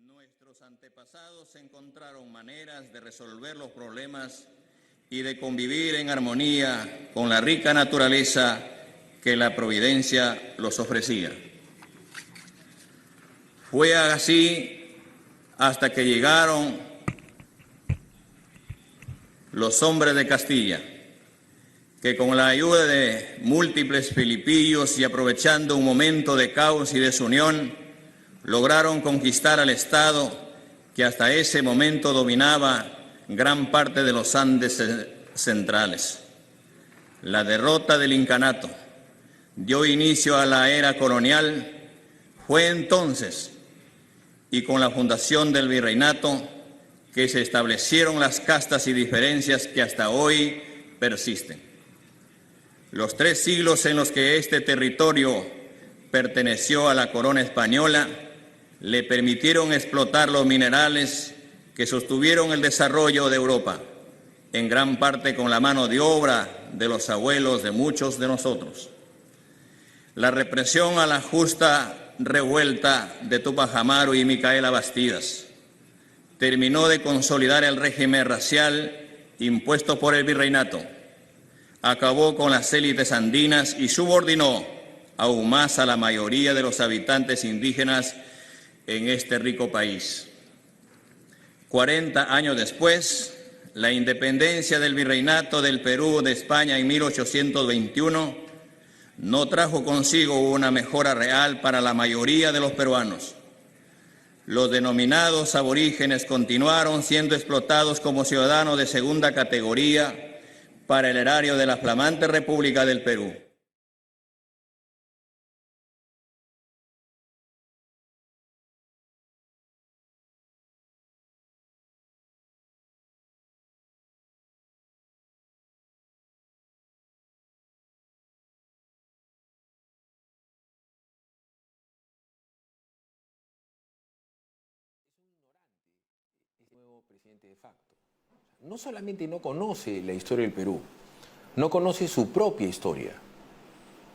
Nuestros antepasados encontraron maneras de resolver los problemas y de convivir en armonía con la rica naturaleza que la providencia los ofrecía. Fue así hasta que llegaron los hombres de Castilla, que con la ayuda de múltiples filipillos y aprovechando un momento de caos y desunión, lograron conquistar al Estado que hasta ese momento dominaba gran parte de los Andes centrales. La derrota del incanato dio inicio a la era colonial. Fue entonces, y con la fundación del virreinato, que se establecieron las castas y diferencias que hasta hoy persisten. Los 3 siglos en los que este territorio perteneció a la corona española le permitieron explotar los minerales que sostuvieron el desarrollo de Europa, en gran parte con la mano de obra de los abuelos de muchos de nosotros. La represión a la justa revuelta de Túpac Amaru y Micaela Bastidas terminó de consolidar el régimen racial impuesto por el virreinato, acabó con las élites andinas y subordinó aún más a la mayoría de los habitantes indígenas en este rico país. 40 años después, la independencia del virreinato del Perú de España en 1821 no trajo consigo una mejora real para la mayoría de los peruanos. Los denominados aborígenes continuaron siendo explotados como ciudadanos de segunda categoría para el erario de la flamante República del Perú. Nuevo presidente de facto. No solamente no conoce la historia del Perú, no conoce su propia historia.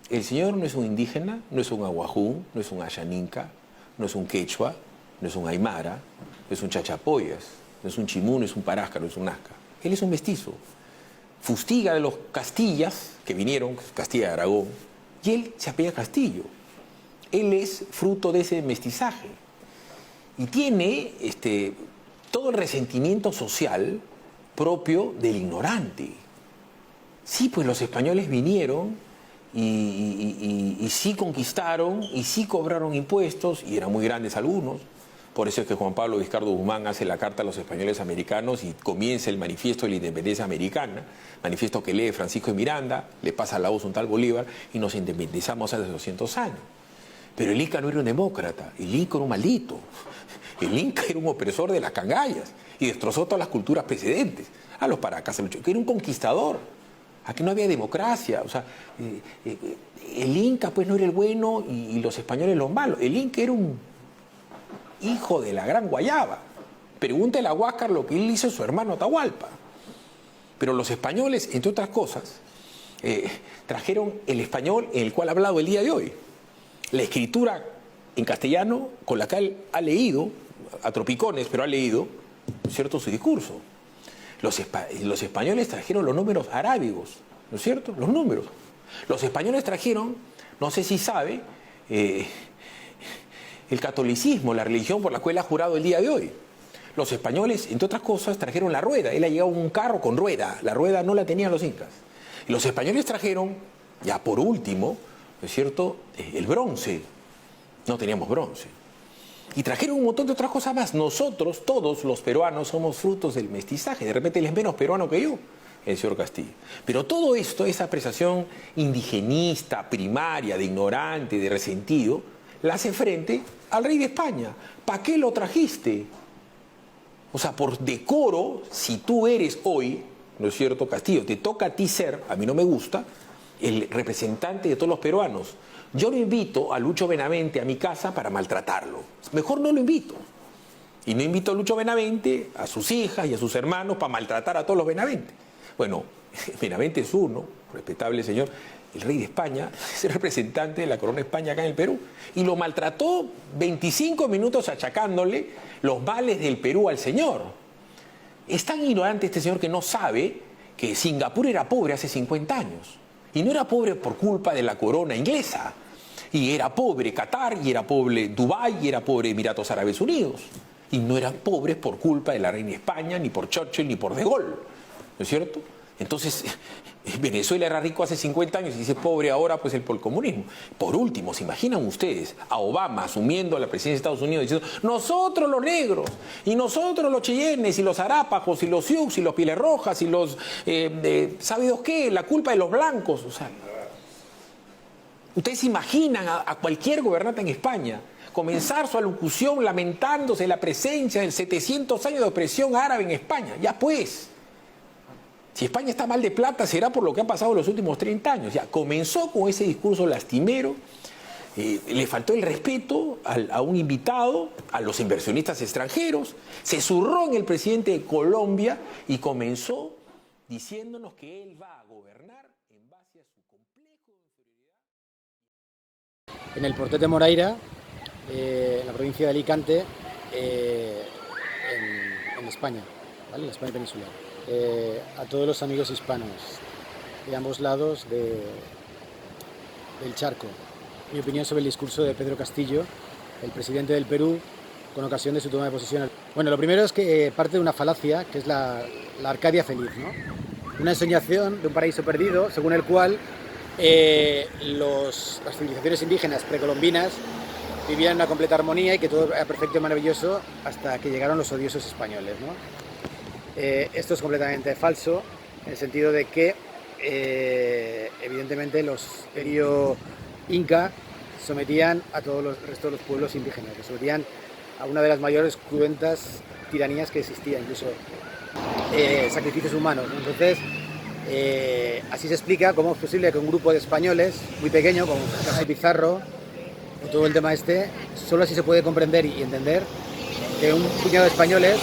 El señor no es un indígena, no es un aguajún, no es un ayaninca, no es un quechua, no es un aymara, no es un chachapoyas, no es un chimú, no es un parasca, no es un nazca. Él es un mestizo. Fustiga de los Castillas que vinieron, Castilla de Aragón, y él se apellida Castillo. Él es fruto de ese mestizaje. Y tiene todo el resentimiento social propio del ignorante. Sí, pues los españoles vinieron y sí conquistaron y sí cobraron impuestos y eran muy grandes algunos. Por eso es que Juan Pablo Vizcardo Guzmán hace la carta a los españoles americanos y comienza el manifiesto de la independencia americana, manifiesto que lee Francisco de Miranda, le pasa la voz a un tal Bolívar y nos independizamos hace 200 años. Pero el Inca no era un demócrata, el Inca era un maldito. El Inca era un opresor de las cangallas y destrozó todas las culturas precedentes. A los paracas, que era un conquistador. Aquí no había democracia. O sea, el Inca pues no era el bueno y los españoles los malos. El Inca era un hijo de la gran guayaba. Pregúntele a Huáscar lo que él hizo a su hermano Atahualpa. Pero los españoles, entre otras cosas, trajeron el español en el cual ha hablado el día de hoy. La escritura en castellano con la que él ha leído, a tropicones, pero ha leído, ¿no es cierto?, su discurso. Los españoles trajeron los números arábigos, ¿no es cierto?, los números. Los españoles trajeron, no sé si sabe, el catolicismo, la religión por la cual ha jurado el día de hoy. Los españoles, entre otras cosas, trajeron la rueda. Él ha llegado un carro con rueda. La rueda no la tenían los incas. Y los españoles trajeron, ya por último, ¿no es cierto?, el bronce. No teníamos bronce. Y trajeron un montón de otras cosas más. Nosotros, todos los peruanos, somos frutos del mestizaje. De repente él es menos peruano que yo, el señor Castillo. Pero todo esto, esa apreciación indigenista, primaria, de ignorante, de resentido, la hace frente al rey de España. ¿Para qué lo trajiste? O sea, por decoro, si tú eres hoy, ¿no es cierto, Castillo? Te toca a ti ser, a mí no me gusta, el representante de todos los peruanos. Yo no invito a Lucho Benavente a mi casa para maltratarlo. Mejor no lo invito. Y no invito a Lucho Benavente, a sus hijas y a sus hermanos para maltratar a todos los Benavente. Bueno, Benavente es uno, respetable señor, el rey de España, es el representante de la corona de España acá en el Perú, y lo maltrató 25 minutos achacándole los males del Perú al señor. Es tan ignorante este señor que no sabe que Singapur era pobre hace 50 años. Y no era pobre por culpa de la corona inglesa. Y era pobre Qatar, y era pobre Dubái, y era pobre Emiratos Árabes Unidos. Y no eran pobres por culpa de la reina de España, ni por Churchill, ni por De Gaulle. ¿No es cierto? Entonces, Venezuela era rico hace 50 años y dice pobre ahora, pues el por el comunismo. Por último, ¿se imaginan ustedes a Obama asumiendo la presidencia de Estados Unidos diciendo nosotros los negros, y nosotros los cheyennes, y los arápagos, y los sioux, y los pieles rojas, y los, ¿sabe Dios qué? La culpa de los blancos. O sea, ustedes se imaginan a cualquier gobernante en España comenzar su alocución lamentándose de la presencia de 700 años de opresión árabe en España. Ya pues. Si España está mal de plata, será por lo que ha pasado en los últimos 30 años. Ya comenzó con ese discurso lastimero, le faltó el respeto a un invitado, a los inversionistas extranjeros, se zurró en el presidente de Colombia y comenzó diciéndonos que él va a gobernar en base a su complejo de inferioridad. En el Portet de Moraira, en la provincia de Alicante, en España, ¿vale? En la España peninsular. A todos los amigos hispanos de ambos lados del charco. Mi opinión sobre el discurso de Pedro Castillo, el presidente del Perú, con ocasión de su toma de posesión. Bueno, lo primero es que parte de una falacia, que es la Arcadia feliz, ¿no? Una ensoñación de un paraíso perdido, según el cual las civilizaciones indígenas precolombinas vivían en una completa armonía y que todo era perfecto y maravilloso hasta que llegaron los odiosos españoles, ¿no? Esto es completamente falso, en el sentido de que, evidentemente, los imperio inca sometían a todos los restos de los pueblos indígenas, los sometían a una de las mayores cruentas tiranías que existía, incluso sacrificios humanos, ¿no? Entonces, así se explica cómo es posible que un grupo de españoles muy pequeño, como Casa y Pizarro, o todo el tema este, solo así se puede comprender y entender que un puñado de españoles,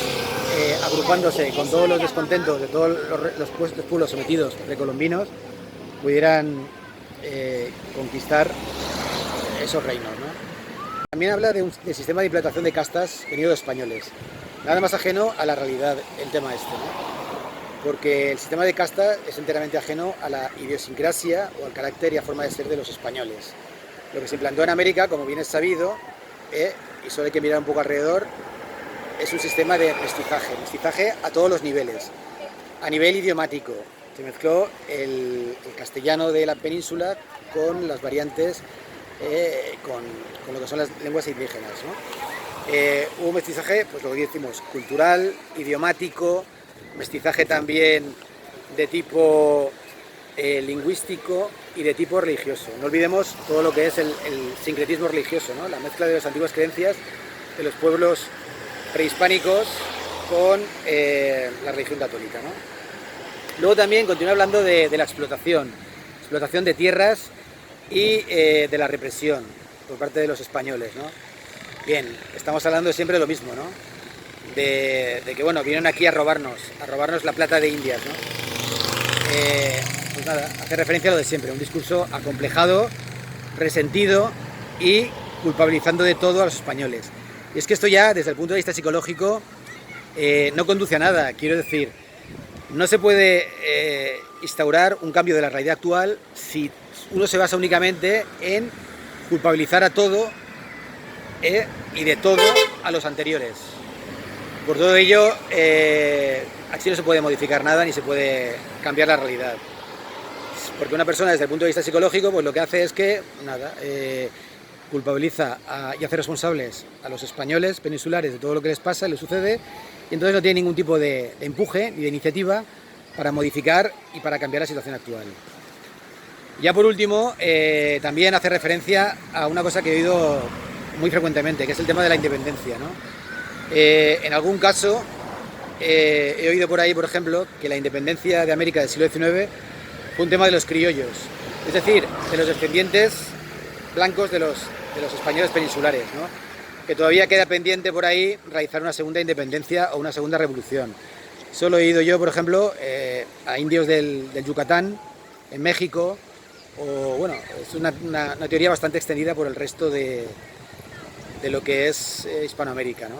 agrupándose con todos los descontentos de todos los pueblos sometidos precolombinos, pudieran conquistar esos reinos, ¿no? También habla de sistema de implantación de castas venido de españoles. Nada más ajeno a la realidad el tema este, ¿no? Porque el sistema de casta es enteramente ajeno a la idiosincrasia o al carácter y a forma de ser de los españoles. Lo que se implantó en América, como bien es sabido, y solo hay que mirar un poco alrededor, es un sistema de mestizaje a todos los niveles. A nivel idiomático, se mezcló el castellano de la península con las variantes, con lo que son las lenguas indígenas, ¿no? Hubo mestizaje, pues lo que decimos, cultural, idiomático, mestizaje también de tipo lingüístico y de tipo religioso. No olvidemos todo lo que es el sincretismo religioso, ¿no? La mezcla de las antiguas creencias de los pueblos prehispánicos con la religión católica, ¿no? Luego también continúa hablando de la explotación de tierras y de la represión por parte de los españoles, ¿no? Bien, estamos hablando siempre de lo mismo, ¿no? De que, bueno, vinieron aquí a robarnos la plata de Indias, ¿no? Pues nada, hace referencia a lo de siempre, un discurso acomplejado, resentido y culpabilizando de todo a los españoles. Y es que esto ya, desde el punto de vista psicológico, no conduce a nada. Quiero decir, no se puede instaurar un cambio de la realidad actual si uno se basa únicamente en culpabilizar a todo y de todo a los anteriores. Por todo ello, así no se puede modificar nada ni se puede cambiar la realidad. Porque una persona, desde el punto de vista psicológico, pues lo que hace es que, nada, culpabiliza y hace responsables a los españoles peninsulares de todo lo que les pasa y les sucede, y entonces no tiene ningún tipo de empuje ni de iniciativa para modificar y para cambiar la situación actual. Ya por último, también hace referencia a una cosa que he oído muy frecuentemente, que es el tema de la independencia, ¿no? En algún caso, he oído por ahí, por ejemplo, que la independencia de América del siglo XIX fue un tema de los criollos, es decir, de los descendientes blancos de los españoles peninsulares, ¿no? Que todavía queda pendiente por ahí realizar una segunda independencia o una segunda revolución. Solo he ido yo, por ejemplo, a indios del Yucatán, en México, o bueno, es una teoría bastante extendida por el resto de lo que es Hispanoamérica, ¿no?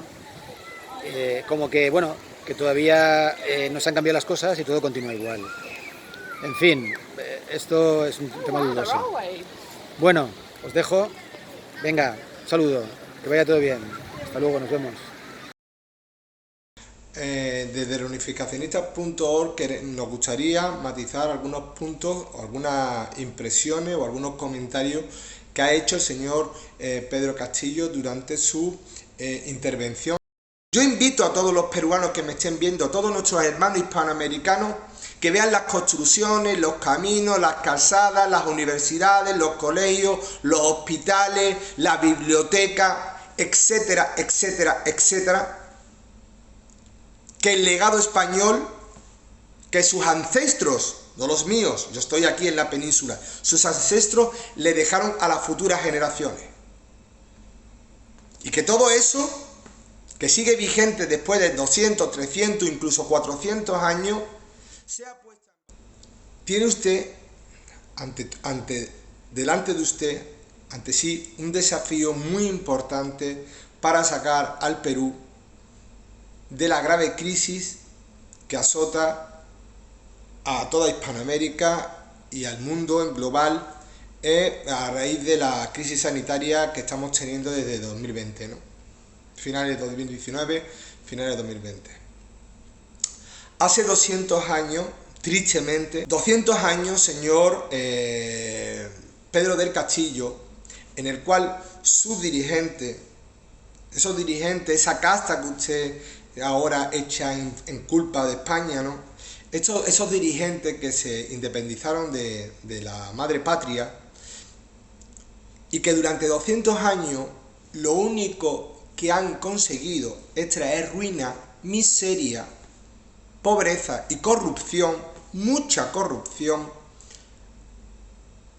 Como que, bueno, que todavía no se han cambiado las cosas y todo continúa igual. En fin, esto es un tema dudoso. Bueno, os dejo. Venga, un saludo, que vaya todo bien. Hasta luego, nos vemos. Desde reunificacionistas.org nos gustaría matizar algunos puntos, o algunas impresiones o algunos comentarios que ha hecho el señor Pedro Castillo durante su intervención. Yo invito a todos los peruanos que me estén viendo, a todos nuestros hermanos hispanoamericanos, que vean las construcciones, los caminos, las calzadas, las universidades, los colegios, los hospitales, la biblioteca, etcétera, etcétera, etcétera. Que el legado español, que sus ancestros, no los míos, yo estoy aquí en la península, sus ancestros le dejaron a las futuras generaciones. Y que todo eso, que sigue vigente después de 200, 300, incluso 400 años, sea puesta. Tiene usted, delante de usted, ante sí, un desafío muy importante para sacar al Perú de la grave crisis que azota a toda Hispanoamérica y al mundo en global a raíz de la crisis sanitaria que estamos teniendo desde 2020, ¿no? Finales de 2019, finales de 2020. Hace 200 años, tristemente, 200 años, señor Pedro del Castillo, en el cual sus dirigentes, esos dirigentes, esa casta que usted ahora echa en culpa de España, ¿no? Esos dirigentes que se independizaron de la madre patria y que durante 200 años lo único que han conseguido es traer ruina, miseria, pobreza y corrupción, mucha corrupción,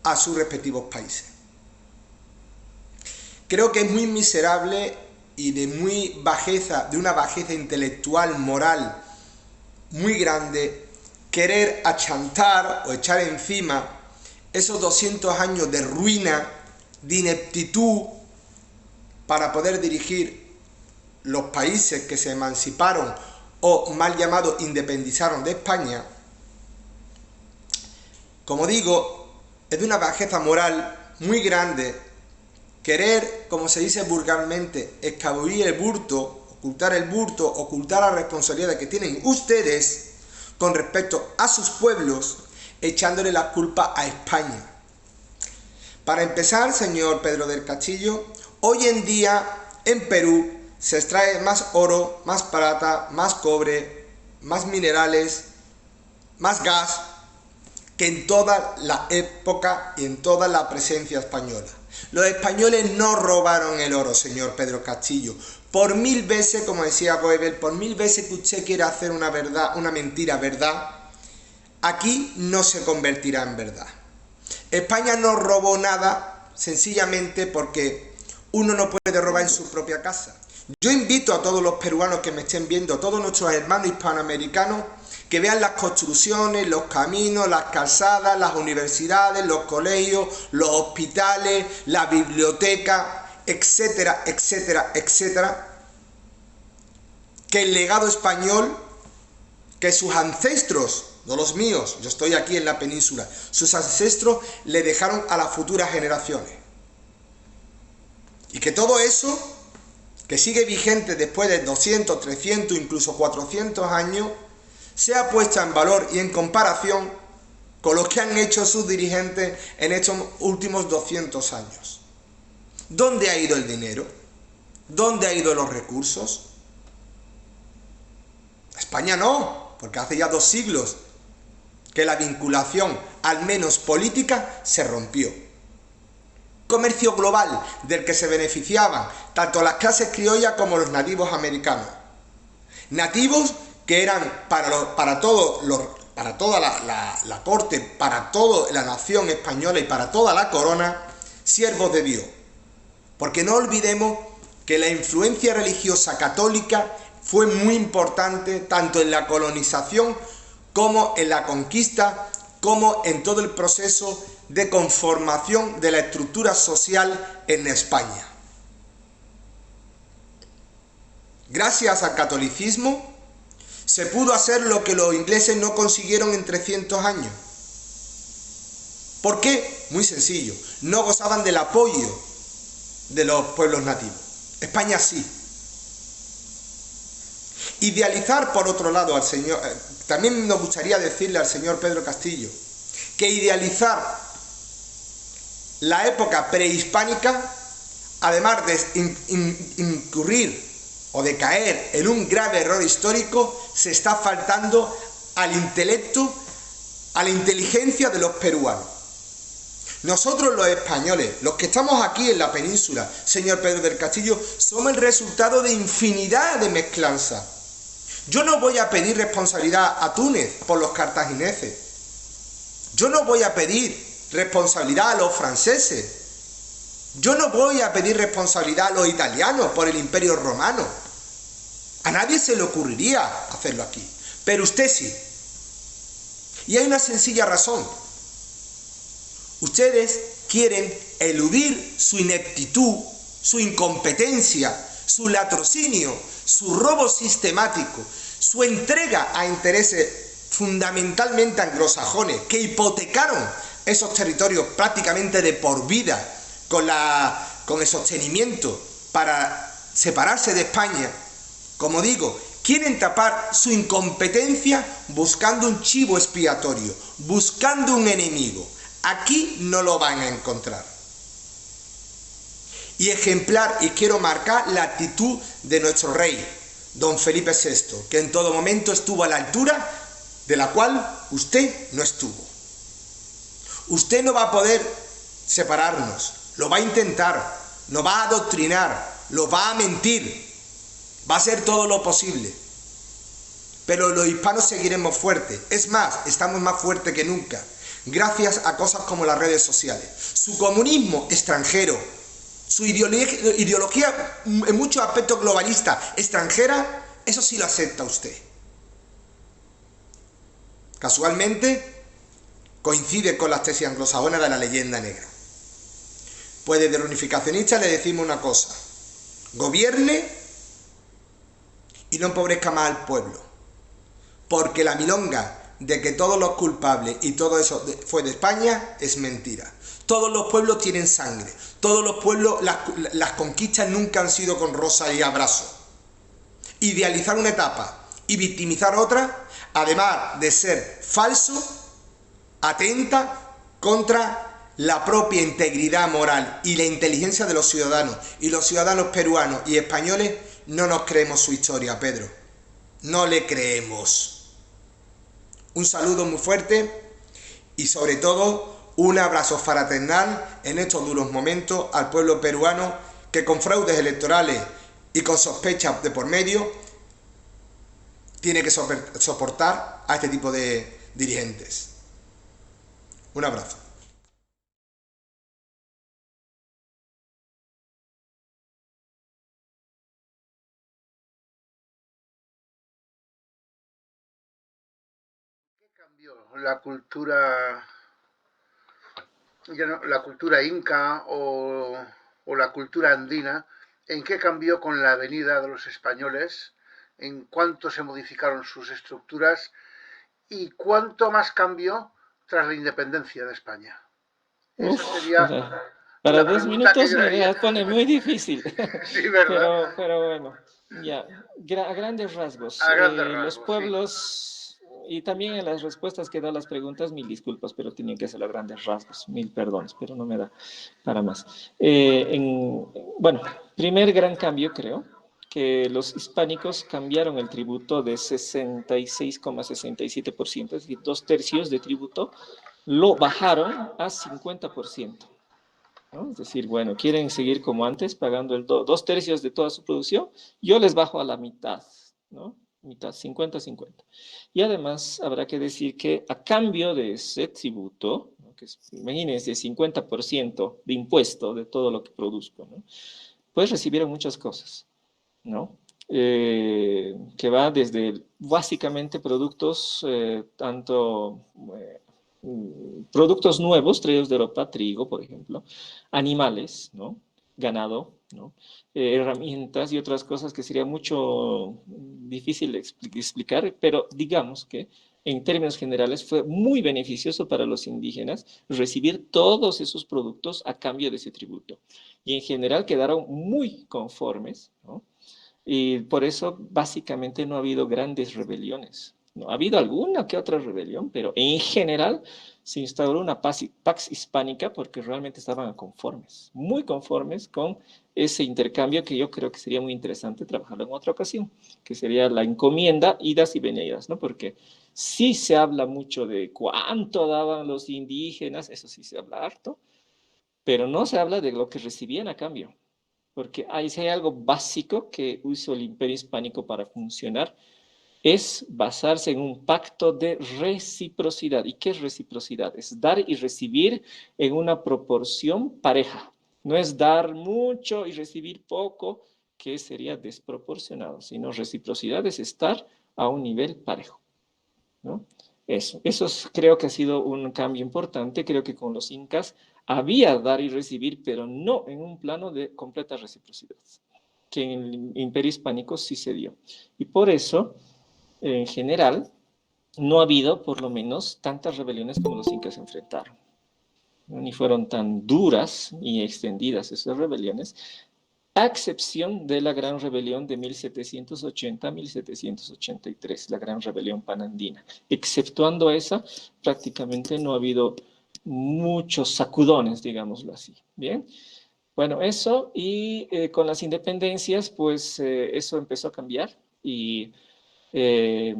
a sus respectivos países. Creo que es muy miserable y de una bajeza intelectual, moral, muy grande, querer achantar o echar encima esos 200 años de ruina, de ineptitud, para poder dirigir los países que se emanciparon o mal llamado independizaron de España. Como digo, es de una bajeza moral muy grande querer, como se dice vulgarmente, escabullir el bulto, ocultar la responsabilidad que tienen ustedes con respecto a sus pueblos, echándole la culpa a España. Para empezar, señor Pedro del Castillo, hoy en día en Perú se extrae más oro, más plata, más cobre, más minerales, más gas que en toda la época y en toda la presencia española. Los españoles no robaron el oro, señor Pedro Castillo. Por 1000 veces, como decía Goebbels, por 1000 veces que usted quiera hacer una verdad, una mentira verdad, aquí no se convertirá en verdad. España no robó nada sencillamente porque uno no puede robar en su propia casa. Yo invito a todos los peruanos que me estén viendo, a todos nuestros hermanos hispanoamericanos, que vean las construcciones, los caminos, las calzadas, las universidades, los colegios, los hospitales, la biblioteca, etcétera, etcétera, etcétera. Que el legado español, que sus ancestros, no los míos, yo estoy aquí en la península, sus ancestros le dejaron a las futuras generaciones. Y que todo eso, que sigue vigente después de 200, 300, incluso 400 años, sea puesta en valor y en comparación con lo que han hecho sus dirigentes en estos últimos 200 años. ¿Dónde ha ido el dinero? ¿Dónde han ido los recursos? España no, porque hace ya 2 siglos que la vinculación, al menos política, se rompió. Comercio global del que se beneficiaban tanto las clases criollas como los nativos americanos. Nativos que eran para toda la corte, para toda la nación española y para toda la corona, siervos de Dios. Porque no olvidemos que la influencia religiosa católica fue muy importante tanto en la colonización como en la conquista, como en todo el proceso de conformación de la estructura social en España. Gracias al catolicismo se pudo hacer lo que los ingleses no consiguieron en 300 años. ¿Por qué? Muy sencillo, no gozaban del apoyo de los pueblos nativos. España sí. Idealizar, por otro lado, al señor, también nos gustaría decirle al señor Pedro Castillo, que idealizar la época prehispánica, además de incurrir o de caer en un grave error histórico, se está faltando al intelecto, a la inteligencia de los peruanos. Nosotros los españoles, los que estamos aquí en la península, señor Pedro del Castillo, somos el resultado de infinidad de mezclanzas. Yo no voy a pedir responsabilidad a Túnez por los cartagineses. Yo no voy a pedir responsabilidad a los franceses. Yo no voy a pedir responsabilidad a los italianos por el Imperio Romano. A nadie se le ocurriría hacerlo aquí, pero usted sí. Y hay una sencilla razón. Ustedes quieren eludir su ineptitud, su incompetencia, su latrocinio, su robo sistemático, su entrega a intereses fundamentalmente anglosajones que hipotecaron esos territorios prácticamente de por vida con el sostenimiento para separarse de España. Como digo, quieren tapar su incompetencia buscando un chivo expiatorio, buscando un enemigo. Aquí no lo van a encontrar. Y ejemplar, y quiero marcar la actitud de nuestro rey, don Felipe VI, que en todo momento estuvo a la altura de la cual usted no estuvo. Usted no va a poder separarnos, lo va a intentar, nos va a adoctrinar, lo va a mentir, va a hacer todo lo posible. Pero los hispanos seguiremos fuertes, es más, estamos más fuertes que nunca, gracias a cosas como las redes sociales. Su comunismo extranjero, su ideología en muchos aspectos globalista extranjera, eso sí lo acepta usted. Casualmente coincide con las tesis anglosajonas de la leyenda negra. Pues desde los unificacionistas le decimos una cosa: gobierne y no empobrezca más al pueblo, porque la milonga de que todos los culpables y todo eso fue de España es mentira. Todos los pueblos tienen sangre, todos los pueblos, las conquistas nunca han sido con rosas y abrazos. Idealizar una etapa y victimizar otra, además de ser falso, atenta contra la propia integridad moral y la inteligencia de los ciudadanos. Y los ciudadanos peruanos y españoles no nos creemos su historia, Pedro. No le creemos. Un saludo muy fuerte y sobre todo un abrazo fraternal en estos duros momentos al pueblo peruano que con fraudes electorales y con sospechas de por medio tiene que soportar a este tipo de dirigentes. Un abrazo. ¿Qué cambió la cultura, ya no, la cultura inca o la cultura andina? ¿En qué cambió con la venida de los españoles? ¿En cuánto se modificaron sus estructuras? ¿Y cuánto más cambió tras la independencia de España? Esa sería para la 10 pregunta que minutos yo me haría. la pone muy difícil. Sí, ¿verdad? Pero bueno, ya, a grandes rasgos. A grandes Los rasgos, sí. pueblos, y también en las respuestas que da las preguntas, mil disculpas, pero tienen que ser a grandes rasgos, mil perdones, pero no me da para más. Bueno, primer gran cambio, creo, que los hispánicos cambiaron el tributo de 66,67%, es decir, 2/3 de tributo, lo bajaron a 50%. ¿No? Es decir, bueno, quieren seguir como antes, pagando el 2/3 de toda su producción, yo les bajo a la mitad, ¿no? Mitad, 50-50. Y además habrá que decir que a cambio de ese tributo, ¿no? Que es, imagínense, 50% de impuesto de todo lo que produzco, ¿no? Pues recibieron muchas cosas, ¿no? Que va desde básicamente productos tanto productos nuevos traídos de Europa, trigo, por ejemplo, animales, ¿no? Ganado, ¿no? Herramientas y otras cosas que sería mucho difícil de explicar, pero digamos que en términos generales fue muy beneficioso para los indígenas recibir todos esos productos a cambio de ese tributo. Y en general quedaron muy conformes, ¿no? Y por eso básicamente no ha habido grandes rebeliones. ¿No? Ha habido alguna que otra rebelión, pero en general se instauró una pax hispánica porque realmente estaban conformes, muy conformes con ese intercambio que yo creo que sería muy interesante trabajarlo en otra ocasión, que sería la encomienda, idas y venidas, ¿no? Porque sí se habla mucho de cuánto daban los indígenas, eso sí se habla harto, pero no se habla de lo que recibían a cambio. Porque si hay algo básico que hizo el Imperio Hispánico para funcionar, es basarse en un pacto de reciprocidad. ¿Y qué es reciprocidad? Es dar y recibir en una proporción pareja. No es dar mucho y recibir poco, que sería desproporcionado, sino reciprocidad es estar a un nivel parejo, ¿no? Eso creo que ha sido un cambio importante. Creo que con los incas había dar y recibir, pero no en un plano de completa reciprocidad, que en el Imperio Hispánico sí se dio. Y por eso, en general, no ha habido, por lo menos, tantas rebeliones como los incas enfrentaron. Ni fueron tan duras y extendidas esas rebeliones, a excepción de la Gran Rebelión de 1780-1783, la Gran Rebelión Panandina. Exceptuando esa, prácticamente no ha habido muchos sacudones, digámoslo así. Bien, bueno, eso y con las independencias, pues eso empezó a cambiar y eh,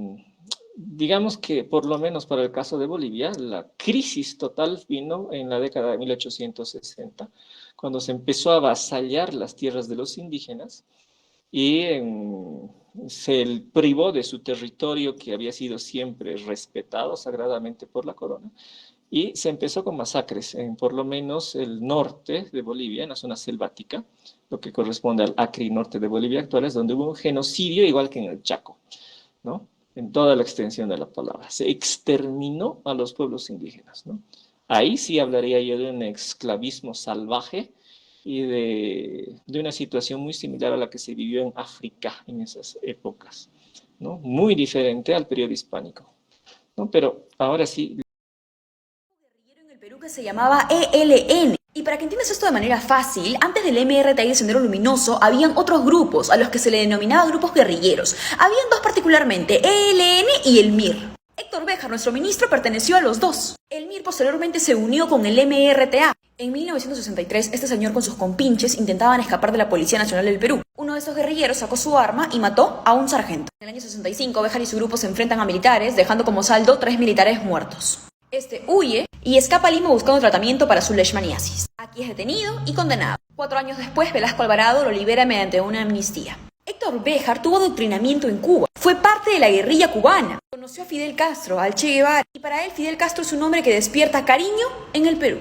digamos que por lo menos para el caso de Bolivia, la crisis total vino en la década de 1860, cuando se empezó a avasallar las tierras de los indígenas y se privó de su territorio que había sido siempre respetado sagradamente por la corona y se empezó con masacres en por lo menos el norte de Bolivia, en la zona selvática, lo que corresponde al Acre norte de Bolivia actual, es donde hubo un genocidio igual que en el Chaco, ¿no? En toda la extensión de la palabra. Se exterminó a los pueblos indígenas, ¿no? Ahí sí hablaría yo de un esclavismo salvaje y de una situación muy similar a la que se vivió en África en esas épocas, ¿no? Muy diferente al periodo hispánico, ¿no? Pero ahora sí. En el Perú que se llamaba ELN. Y para que entiendas esto de manera fácil, antes del MRTA y el Sendero Luminoso, habían otros grupos a los que se le denominaba grupos guerrilleros. Habían dos particularmente, ELN y el MIR. Héctor Béjar, nuestro ministro, perteneció a los dos. El MIR posteriormente se unió con el MRTA. En 1963, este señor con sus compinches intentaban escapar de la Policía Nacional del Perú. Uno de esos guerrilleros sacó su arma y mató a un sargento. En el año 65, Béjar y su grupo se enfrentan a militares, dejando como saldo 3 militares muertos. Este huye y escapa a Lima buscando tratamiento para su leishmaniasis. Aquí es detenido y condenado. 4 años después, Velasco Alvarado lo libera mediante una amnistía. Héctor Béjar tuvo adoctrinamiento en Cuba. Fue parte de la guerrilla cubana. Conoció a Fidel Castro, al Che Guevara, y para él Fidel Castro es un hombre que despierta cariño en el Perú.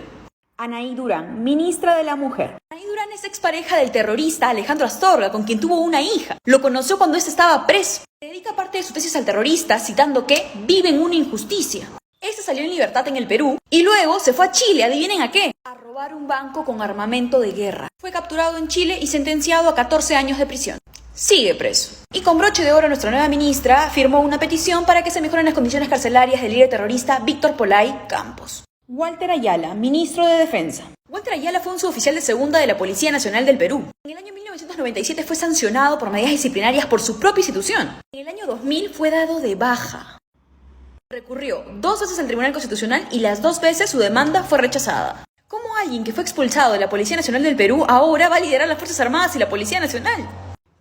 Anaí Durán, ministra de la Mujer. Anaí Durán es expareja del terrorista Alejandro Astorga, con quien tuvo una hija. Lo conoció cuando éste estaba preso. Dedica parte de su tesis al terrorista, citando que vive en una injusticia. Este salió en libertad en el Perú y luego se fue a Chile, ¿adivinen a qué? A robar un banco con armamento de guerra. Fue capturado en Chile y sentenciado a 14 años de prisión. Sigue preso. Y con broche de oro nuestra nueva ministra firmó una petición para que se mejoren las condiciones carcelarias del líder terrorista Víctor Polay Campos. Walter Ayala, ministro de Defensa. Walter Ayala fue un suboficial de segunda de la Policía Nacional del Perú. En el año 1997 fue sancionado por medidas disciplinarias por su propia institución. En el año 2000 fue dado de baja. Recurrió 2 veces al Tribunal Constitucional y las 2 veces su demanda fue rechazada. ¿Cómo alguien que fue expulsado de la Policía Nacional del Perú ahora va a liderar las Fuerzas Armadas y la Policía Nacional?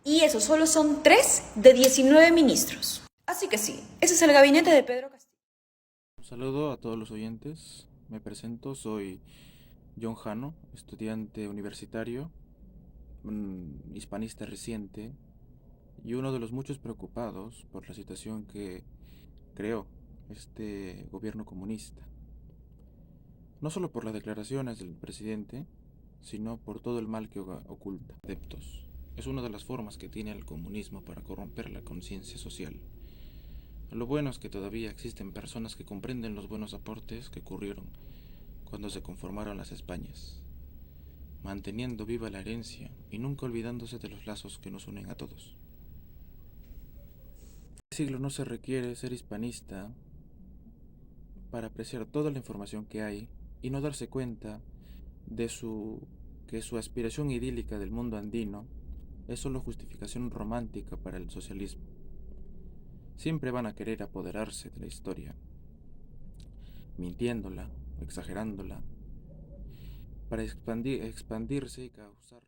Y eso solo son 3 de 19 ministros. Así que sí, ese es el gabinete de Pedro Castillo. Un saludo a todos los oyentes. Me presento, soy John Jano, estudiante universitario, un hispanista reciente y uno de los muchos preocupados por la situación que creó este gobierno comunista. No solo por las declaraciones del presidente, sino por todo el mal que oculta. Adeptos. Es una de las formas que tiene el comunismo para corromper la conciencia social. Lo bueno es que todavía existen personas que comprenden los buenos aportes que ocurrieron cuando se conformaron las Españas, manteniendo viva la herencia y nunca olvidándose de los lazos que nos unen a todos. En este siglo no se requiere ser hispanista para apreciar toda la información que hay y no darse cuenta de que su aspiración idílica del mundo andino es solo justificación romántica para el socialismo. Siempre van a querer apoderarse de la historia, mintiéndola, exagerándola, para expandirse y causar